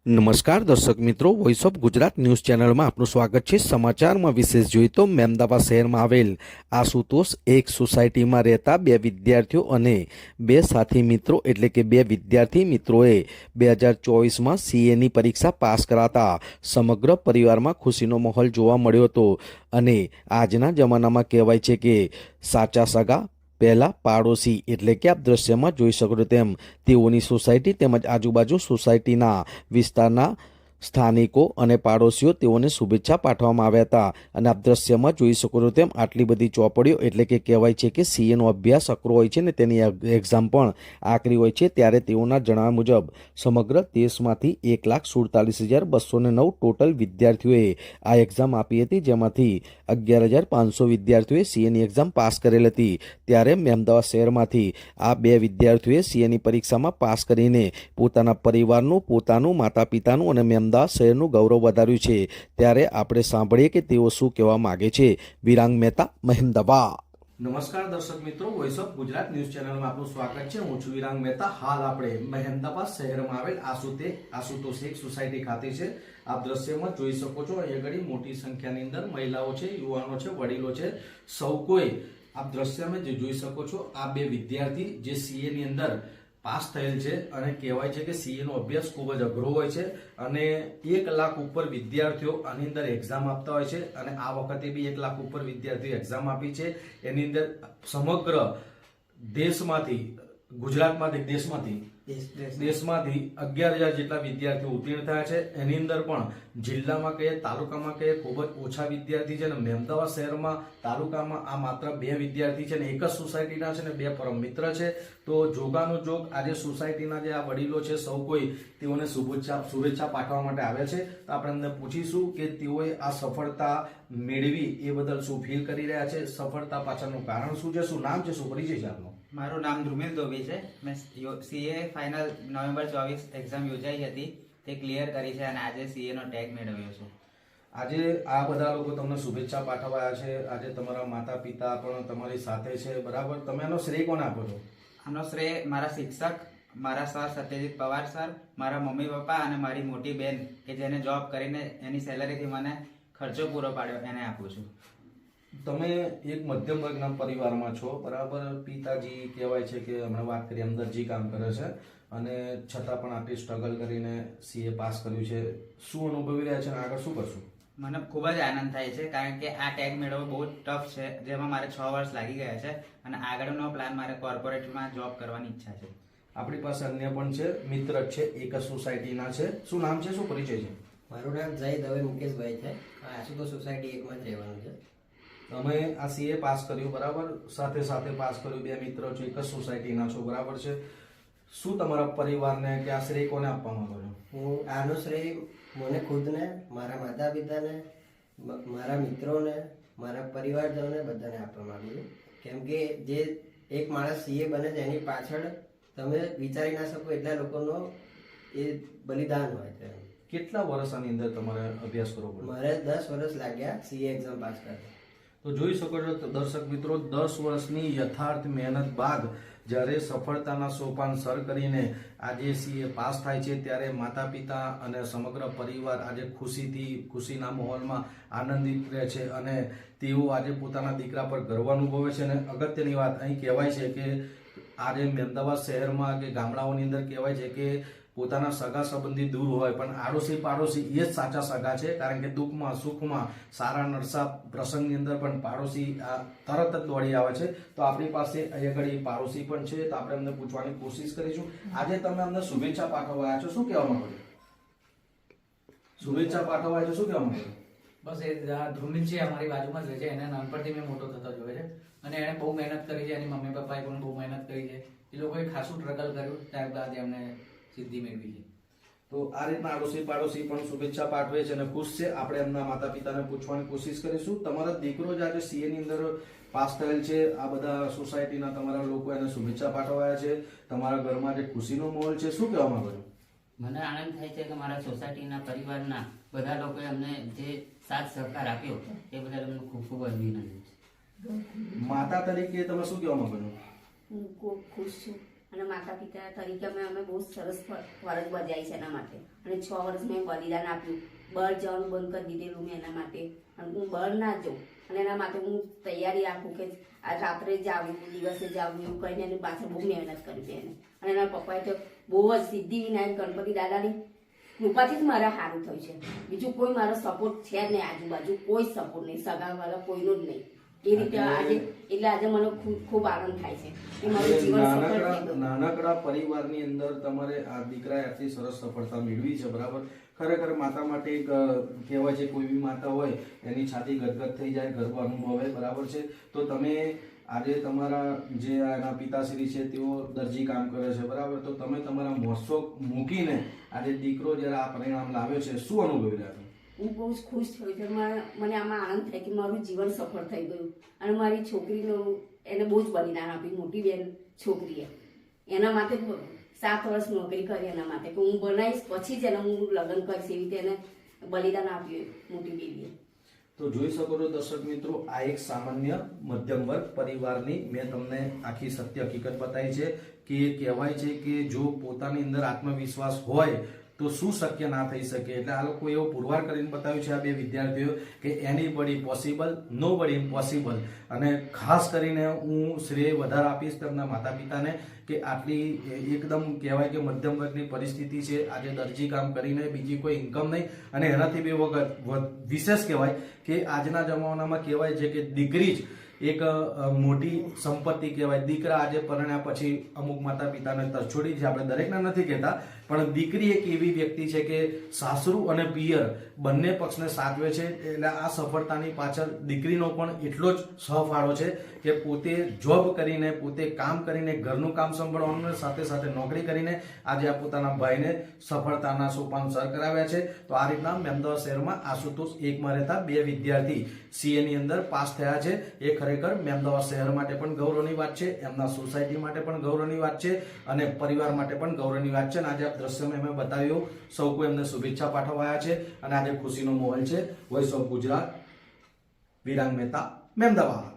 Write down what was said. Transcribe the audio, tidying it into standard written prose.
નમસ્કાર દર્શક મિત્રો, વોઇસ ઓફ ગુજરાત ન્યૂઝ ચેનલમાં આપનું સ્વાગત છે। સમાચારમાં વિશેષ જોઈએ તો મહેમદાવાદ શહેરમાં આવેલ આશુતોષ એક સોસાયટીમાં રહેતા બે વિદ્યાર્થીઓ અને બે સાથી મિત્રો એટલે કે બે વિદ્યાર્થી મિત્રોએ 2024માં સીએની પરીક્ષા પાસ કરાતા સમગ્ર પરિવારમાં ખુશીનો માહોલ જોવા મળ્યો હતો। અને આજના જમાનામાં કહેવાય છે કે સાચા સગા પહેલા પાડોશી એટલે કે આપ દ્રશ્યમાં જોઈ શકો છો તેમ તેઓની સોસાયટી તેમજ આજુબાજુ સોસાયટીના વિસ્તારના સ્થાનિકો અને પાડોશીઓ તેઓને શુભેચ્છા પાઠવવામાં આવ્યા હતા। અને આપ દ્રશ્યમાં જોઈ શકો છો તેમ આટલી બધી ચોપડીઓ એટલે કે કહેવાય છે કે સીએનો અભ્યાસ અઘરો હોય છે ને તેની એક્ઝામ પણ આકરી હોય છે। ત્યારે તેઓના જણાવ્યા મુજબ સમગ્ર દેશમાંથી 1,47,209 ટોટલ વિદ્યાર્થીઓએ આ એક્ઝામ આપી હતી, જેમાંથી 11,500 વિદ્યાર્થીઓએ સીએની એક્ઝામ પાસ કરેલ હતી। ત્યારે મહેમદાવાદ શહેરમાંથી આ બે વિદ્યાર્થીઓએ સીએની પરીક્ષામાં પાસ કરીને પોતાના પરિવારનું, પોતાનું, માતા પિતાનું અને મહેમદાવાદ શહેરનું ગૌરવ વધાર્યું છે। ત્યારે આપણે સાંભળીએ કે તેઓ શું કહેવા માંગે છે। વિરાંગ મહેતા, મહેમદાવાદ। નમસ્કાર દર્શક મિત્રો, વોઇસ ઓફ ગુજરાત ન્યૂઝ ચેનલમાં આપનું સ્વાગત છે। હું છું વિરાંગ મહેતા। હાલ આપણે મહેમદાવાદ શહેરમાં આવેલ આશુતોષ એક સોસાયટી ખાતે છે। આપ દ્રશ્યમાં જોઈ શકો છો અહીંયા ઘણી મોટી સંખ્યાની અંદર મહિલાઓ છે, યુવાનો છે, વડીલો છે, સૌ કોઈ આપ દ્રશ્યમાં જે જોઈ શકો છો આ બે વિદ્યાર્થી જે સીએ ની અંદર પાસ થયેલ છે। અને કહેવાય છે કે સીએ નો અભ્યાસ ખૂબ જ અઘરો હોય છે અને 1 લાખ ઉપર વિદ્યાર્થીઓ આની અંદર એક્ઝામ આપતા હોય છે અને આ વખતે બી 1 લાખ ઉપર વિદ્યાર્થીઓ એક્ઝામ આપી છે। એની અંદર સમગ્ર દેશમાંથી, ગુજરાતમાંથી, દેશમાંથી 11,000 જેટલા વિદ્યાર્થીઓ ઉત્તીર્ણ થયા છે। એની અંદર પણ જિલ્લામાં કહીએ, તાલુકામાં કહીએ ખૂબ જ ઓછા વિદ્યાર્થી છે અને મહેમદાવાદ શહેરમાં તાલુકામાં આ માત્ર બે વિદ્યાર્થી છે અને એક જ સોસાયટીના છે અને બે પરમ મિત્ર છે। તો જોગાનું જોગ આજે સોસાયટીના જે આ વડીલો છે સૌ કોઈ તેઓને શુભેચ્છા પાઠવવા માટે આવ્યા છે। તો આપણે એમને પૂછીશું કે તેઓએ આ સફળતા મેળવી એ બદલ શું ફીલ કરી રહ્યા છે, સફળતા પાછળનું કારણ શું છે, શું નામ છે, શું પરિચય છે આપનો? મારું નામ ધ્રુમિલ દોબી છે। મેં સીએ ફાઇનલ નવેમ્બર 24 એક્ઝામ યોજાઈ હતી, તે ક્લિયર કરી છે અને આજે સીએ નો ટેગ મેળવ્યો છે। આજે આ બધા લોકો તમને શુભેચ્છા પાઠવ્યા છે, આજે તમારા માતા પિતા પણ તમારી સાથે છે, બરાબર? તમે એનો શ્રેય કોને આપો છો? આનો શ્રેય મારા શિક્ષક, મારા સર સત્યજીત પવાર સર, મારા મમ્મી પપ્પા અને મારી મોટી બેન કે જેને જોબ કરીને એની સેલરીથી મને ખર્ચો પૂરો પાડ્યો એને આપું છું। તમે એક મધ્યમ વર્ગના પરિવારમાં છો, બરાબર? પિતાજી કહેવાય છે કે હમણાં વાત કરી અંદરજી કામ કરે છે અને છતાં પણ આટલી સ્ટ્રગલ કરીને સીએ પાસ કર્યું છે। શું અનુભવી રહ્યા છે અને આગળ શું કરશું? મને ખૂબ જ આનંદ થાય છે કારણ કે આ ટેગ મેળવવો બહુ ટફ છે, જેમાં મારે 6 વર્ષ લાગી ગયા છે અને આગળનો પ્લાન મારે કોર્પોરેટમાં જોબ કરવાની ઈચ્છા છે। આપણી પાસે અન્ય પણ છે, મિત્ર છે, એક જ સોસાયટીના છે। શું નામ છે, શું પરિચય છે? મારું નામ જય દવે મુકેશભાઈ છે। આશુતોષ સોસાયટી એકમાં જ રહેવાનું છે। તમે આ સીએ પાસ કર્યું, બરાબર? સાથે સાથે પાસ કર્યું, બે મિત્રો છો, એક જ સોસાયટીના છો, બરાબર છે? શું તમારા પરિવારને કે આ શ્રેય કોને આપવા માંગો છો? હું આનો શ્રેય મને ખુદને, મારા માતા પિતાને, મારા મિત્રોને, મારા પરિવારજનોને બધાને આપવા માંગુ છું। કેમ કે જે એક માણસ સીએ બને છે એની પાછળ તમે વિચારી ના શકો એટલા લોકોનો એ બલિદાન હોય છે। કેટલા વર્ષ આની અંદર તમારે અભ્યાસ કરવો પડ્યો? મારે 10 વર્ષ લાગ્યા સીએ એક્ઝામ પાસ કરતા। તો જોઈ શકો છો દર્શક મિત્રો, 10 વર્ષની યથાર્થ મહેનત બાદ જ્યારે સફળતાના સોપાન સર કરીને આજે સીએ પાસ થાય છે ત્યારે માતા પિતા અને સમગ્ર પરિવાર આજે ખુશીના માહોલમાં આનંદિત રહે છે અને તેઓ આજે પોતાના દીકરા પર ગર્વ અનુભવે છે। અને અગત્યની વાત અહીં કહેવાય છે કે આજે મહેમદાવાદ શહેરમાં કે ગામડાઓની અંદર કહેવાય છે કે પોતાના સગા સંબંધી દૂર હોય પણ આડોશી પાડોશી એ જ સાચા સગા છે, કારણ કે દુઃખમાં, સુખમાં, સારા નરસા પ્રસંગની અંદર પણ પાડોશી તરત જ દોડી આવે છે। તો આપણી પાસે અહીંયા ઘડી પાડોશી પણ છે, તો આપણે એમને પૂછવાની કોશિશ કરીશું। આજે તમે અમને શુભેચ્છા પાઠવવા છો, શું કહેવા માંગો છો? શુભેચ્છા પાઠવવા છો, શું કહેવા માંગો છો? બસ એ ધ્રુમિલ છે, અમારી બાજુમાં જ રહે છે, એને નાનપણથી મેં મોટો થતો જોયો છે અને એણે બહુ મહેનત કરી છે, એની મમ્મી પપ્પાએ પણ બહુ મહેનત કરી છે, એ લોકોએ ખાસું સ્ટ્રગલ કર્યું, ત્યારબાદ એમને સિદ્ધિ મેળવી છે। તો આ રીતના આડોશી પાડોશી પણ શુભેચ્છા પાઠવે છે અને ખુશ છે। આપણે એમના માતા પિતાને પૂછવાની કોશિશ કરીશું। તમારા દીકરો જે આજે સીએ ની અંદર પાસ થયેલ છે, આ બધા સોસાયટીના તમારા લોકો એને શુભેચ્છા પાઠવ્યા છે, તમારા ઘરમાં જે ખુશીનો માહોલ છે, શું કહેવા માંગો છો? મને આનંદ થાય છે કે મારા સોસાયટીના પરિવારના બધા લોકોએ અમને જે સાથ સહકાર આપ્યો એ બદલ અમને ખૂબ ખૂબ અભિનંદન છે। માતા તરીકે તમે શું કહેવા માંગો છો? હું ખૂબ ખુશ છું અને માતા પિતા તરીકે અમે બહુ સરસ ફરજ બજાવી છે એના માટે. અને 6 વર્ષ મેં બલિદાન આપ્યું, બહાર જવાનું બંધ કરી દીધેલું મેં એના માટે. અને હું બહાર ના જાઉં અને એના માટે હું તૈયારી રાખું કે આ રાત્રે જ આવું, દિવસે જ આવું, એવું કરીને એની પાછળ બહુ મહેનત કરી છે એને. અને એના પપ્પાએ તો બહુ જ સિદ્ધિવિનાયક ગણપતિ દાદાની કૃપાથી જ મારા સારું થયું છે. બીજું કોઈ મારો સપોર્ટ છે જ નહીં, આજુબાજુ કોઈ સપોર્ટ નહીં, સગાવાળા કોઈનો જ નહીં. એ રીતે આજે એટલે આજે મને ખૂબ આનંદ થાય છે કે મારું જીવન સફળ થઈ ગયું. નાનકડા પરિવારની અંદર તમારે આ દીકરાએ આટલી સરસ સફળતા મેળવી છે, બરાબર. ખરેખર માતા માટે એક કહેવાય છે, કોઈ બી માતા હોય એની છાતી ગદગદ થઈ જાય, ગર્વ અનુભવે, બરાબર છે. તો તમે આજે તમારા જે એના પિતાશ્રી છે તેઓ દરજી કામ કરે છે, બરાબર. તો તમે તમારા મોશોક મૂકીને આજે દીકરો જ્યારે આ પરિણામ લાવ્યો છે, શું અનુભવી રહ્યા છો? હું બહુ જ ખુશ થઈ છું. મને આમાં આનંદ થાય કે મારું જીવન સફળ થઈ ગયું. અને મારી છોકરીનું એને બહુ જ બલિદાન આપ્યું, મોટી બેન છોકરીએ એના માટે 7 વર્ષ નોકરી કરી એના માટે કે હું બનાવીશ પછી જ એને હું લગ્ન કરીશ, એવી રીતે એને બલિદાન આપ્યું મોટી બેબીએ. તો જોઈ શકો છો દર્શક મિત્રો, આ એક સામાન્ય મધ્યમ વર્ગ પરિવારની મેં તમને આખી સત્ય હકીકત બતાવી છે કે કહેવાય છે કે જો પોતાની અંદર આત્મવિશ્વાસ હોય તો શું શક્ય ના થઈ શકે. એટલે આ લોકો એવો પુરવાર કરીને બતાવ્યું છે આ બે વિદ્યાર્થીઓ કે એનીબડી પોસિબલ, નો બડી ઇમ્પોસિબલ. અને ખાસ કરીને હું શ્રેય વધારે આપીશ તેમના માતા પિતાને કે આટલી એકદમ કહેવાય કે મધ્યમ વર્ગની પરિસ્થિતિ છે, આજે દરજી કામ કરીને બીજી કોઈ ઇન્કમ નહીં, અને એનાથી બે વખત વિશેષ કહેવાય કે આજના જમાનામાં કહેવાય છે કે દીકરી જ એક મોટી સંપત્તિ કહેવાય. દીકરા આજે પરણ્યા પછી અમુક માતા પિતાને તરછોડી છે, આપણે દરેકને નથી કહેતા, પણ દીકરી એક એવી વ્યક્તિ છે કે સાસરું અને પિયર બંને પક્ષને સાચવે છે. એટલે આ સફળતાની પાછળ દીકરીનો પણ એટલો જ સહફાળો છે કે પોતે જોબ કરીને, પોતે કામ કરીને, ઘરનું કામ સંભાળવાનું, સાથે સાથે નોકરી કરીને આજે આ પોતાના ભાઈને સફળતાના સોપાન સર કરાવ્યા છે. તો આ રીતના અમદાવાદ શહેરમાં આશુતોષ 1માં રહેતા 2 વિદ્યાર્થી CA ની અંદર પાસ થયા છે. એ ખરેખર અમદાવાદ શહેર માટે પણ ગૌરવની વાત છે, એમના સોસાયટી માટે પણ ગૌરવની વાત છે, અને પરિવાર માટે પણ ગૌરવની વાત છે. અને આજે આ દ્રશ્યમાં મેં બતાવ્યું, સૌ કોઈ એમને શુભેચ્છા પાઠવાયા છે, અને આજે ખુશીનો માહોલ છે. Voice of Gujarat, Virang Mehta, Ahmedabad.